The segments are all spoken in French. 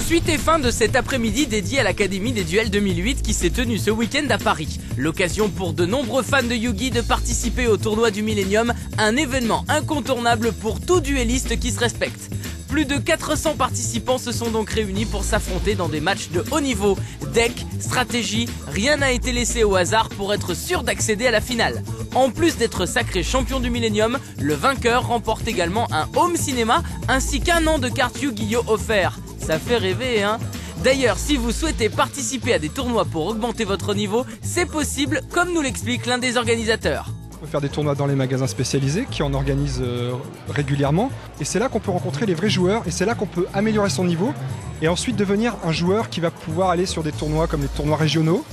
Suite et fin de cet après-midi dédié à l'Académie des Duels 2008 qui s'est tenue ce week-end à Paris. L'occasion pour de nombreux fans de Yu-Gi de participer au tournoi du Millennium, un événement incontournable pour tout duelliste qui se respecte. Plus de 400 participants se sont donc réunis pour s'affronter dans des matchs de haut niveau. Deck, stratégie, rien n'a été laissé au hasard pour être sûr d'accéder à la finale. En plus d'être sacré champion du Millennium, le vainqueur remporte également un home cinéma ainsi qu'un an de carte Yu-Gi-Oh offert. Ça fait rêver, hein? D'ailleurs, si vous souhaitez participer à des tournois pour augmenter votre niveau, c'est possible, comme nous l'explique l'un des organisateurs. On peut faire des tournois dans les magasins spécialisés qui en organisent régulièrement. Et c'est là qu'on peut rencontrer les vrais joueurs et c'est là qu'on peut améliorer son niveau et ensuite devenir un joueur qui va pouvoir aller sur des tournois comme les tournois régionaux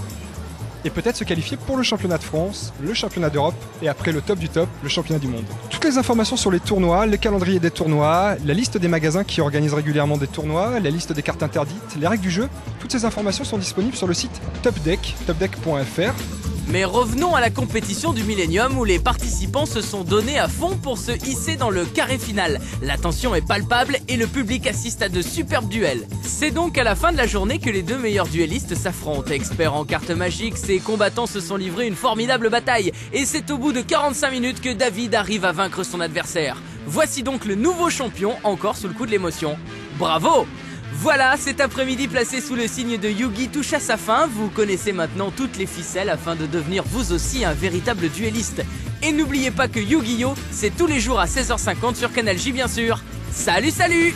et peut-être se qualifier pour le championnat de France, le championnat d'Europe et après le top du top, le championnat du monde. Toutes les informations sur les tournois, le calendrier des tournois, la liste des magasins qui organisent régulièrement des tournois, la liste des cartes interdites, les règles du jeu, toutes ces informations sont disponibles sur le site Topdeck, topdeck.fr. Mais revenons à la compétition du Millennium où les participants se sont donnés à fond pour se hisser dans le carré final. La tension est palpable et le public assiste à de superbes duels. C'est donc à la fin de la journée que les deux meilleurs duellistes s'affrontent. Experts en cartes magiques, ces combattants se sont livrés une formidable bataille. Et c'est au bout de 45 minutes que David arrive à vaincre son adversaire. Voici donc le nouveau champion, encore sous le coup de l'émotion. Bravo! Voilà, cet après-midi placé sous le signe de Yu-Gi touche à sa fin. Vous connaissez maintenant toutes les ficelles afin de devenir vous aussi un véritable duelliste. Et n'oubliez pas que Yu-Gi-Oh! C'est tous les jours à 16h50 sur Canal J bien sûr. Salut salut!